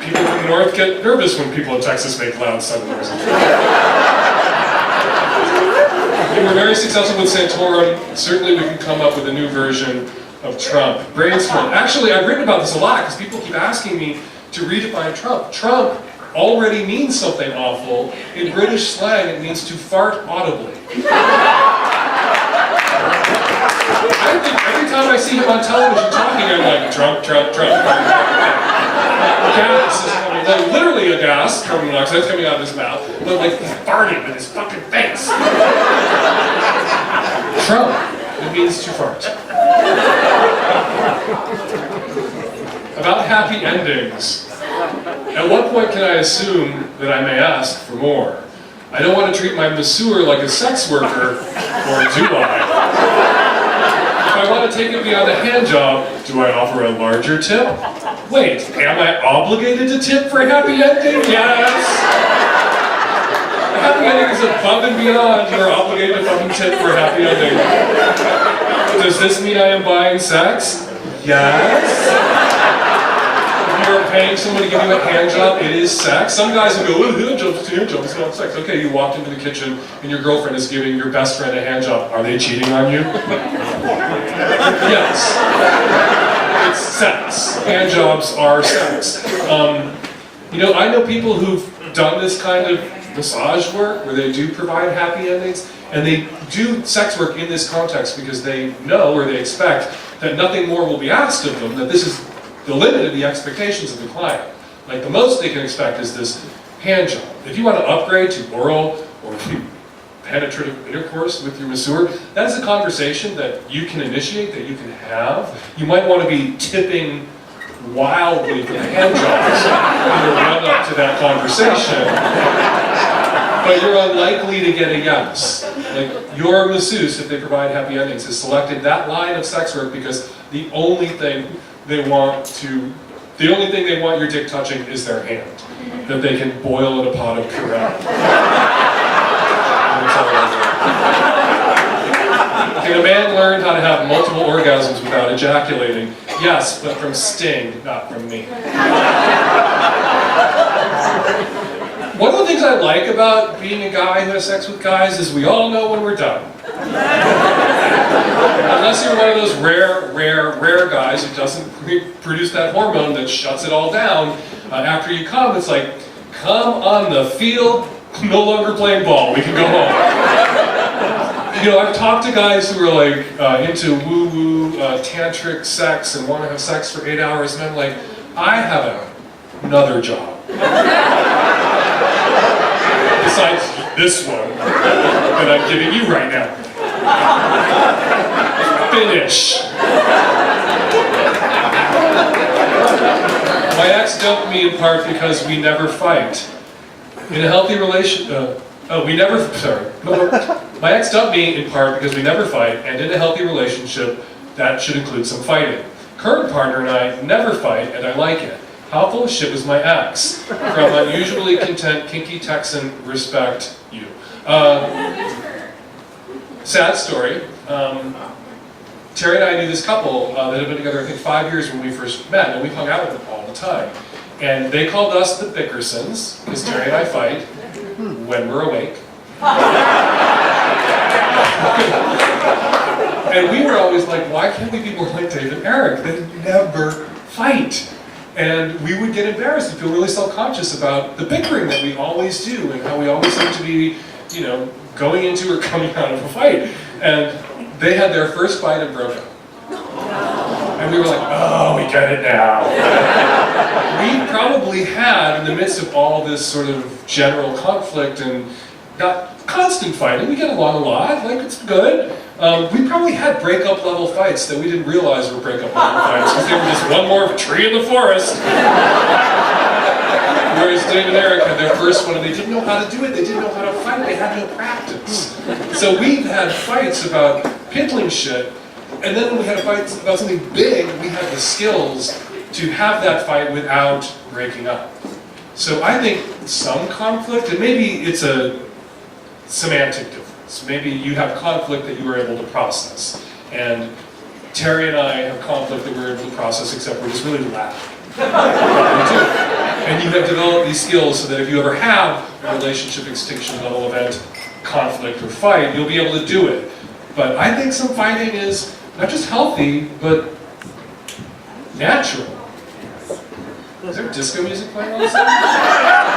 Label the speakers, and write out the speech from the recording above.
Speaker 1: People from the north get nervous when people in Texas make loud sudden noises. We were very successful with Santorum. Certainly we can come up with a new version of Trump. Brainstorm. Actually, I've written about this a lot because people keep asking me to redefine Trump. Trump already means something awful. In British slang, it means to fart audibly. I think every time I see him on television talking, I'm like, Trump, Trump, Trump. Gas is coming, like literally a gas, carbon monoxide coming out of his mouth, but like he's farting with his fucking face. Trump, it means to fart. About happy endings. At what point can I assume that I may ask for more? I don't want to treat my masseur like a sex worker, or do I? If I want to take it beyond a hand job, do I offer a larger tip? Wait, am I obligated to tip for a happy ending? Yes! A happy ending is above and beyond. You're obligated to fucking tip for a happy ending. Does this mean I am buying sex? Yes! If you're paying someone to give you a hand job, it is sex. Some guys will go, oh, hand job, it's not sex. Okay, you walked into the kitchen and your girlfriend is giving your best friend a hand job. Are they cheating on you? Yes. It's sex. Hand jobs are sex. You know, I know people who've done this kind of massage work where they do provide happy endings, and they do sex work in this context because they know or they expect that nothing more will be asked of them, that this is the limit of the expectations of the client. Like the most they can expect is this hand job. If you want to upgrade to oral or penetrative intercourse with your masseur, that is a conversation that you can initiate, that you can have. You might want to be tipping wildly for the hand jobs in the run-up to that conversation, but you're unlikely to get a yes. Like your masseuse, if they provide happy endings, has selected that line of sex work because the only thing they want your dick touching is their hand, that they can boil in a pot of puree. Can a man learn how to have multiple orgasms without ejaculating? Yes, but from Sting, not from me. One of the things I like about being a guy who has sex with guys is we all know when we're done. Unless you're one of those rare guys who doesn't produce that hormone that shuts it all down, after you come, it's like, come on the field, no longer playing ball, we can go home. You know, I've talked to guys who are like into woo-woo, tantric sex and want to have sex for 8 hours, and I'm like, I have another job. Besides this one that I'm giving you right now. Finish. My ex dumped me in part because we never fight. In a healthy relationship, my ex dumped me in part because we never fight, and in a healthy relationship, that should include some fighting. Current partner and I never fight, and I like it. How full of shit was my ex? From unusually content, kinky Texan, respect you. Sad story. Terry and I knew this couple that had been together, I think, 5 years when we first met, and we hung out with them all the time. And they called us the Bickersons, because Terry and I fight when we're awake. And we were always like, why can't we be more like Dave and Eric? They never fight. And we would get embarrassed and feel really self-conscious about the bickering that we always do and how we always seem to be, you know, going into or coming out of a fight. And they had their first fight and broke up. And we were like, oh, we get it now. We probably had, in the midst of all this sort of general conflict and not constant fighting, we get along a lot, like it's good. We probably had breakup level fights that we didn't realize were breakup level fights because they were just one more tree in the forest. Whereas Dave and Eric had their first one and they didn't know how to do it, they didn't know how to fight, they had no practice. So we've had fights about piddling shit, and then when we had fights about something big, we had the skills to have that fight without breaking up. So I think some conflict, and maybe it's a semantic difference. Maybe you have conflict that you were able to process. And Terry and I have conflict that we're able to process, except we're just really loud. And you have developed these skills so that if you ever have a relationship extinction level event, conflict or fight, you'll be able to do it. But I think some fighting is not just healthy, but natural. Is there disco music playing on the side?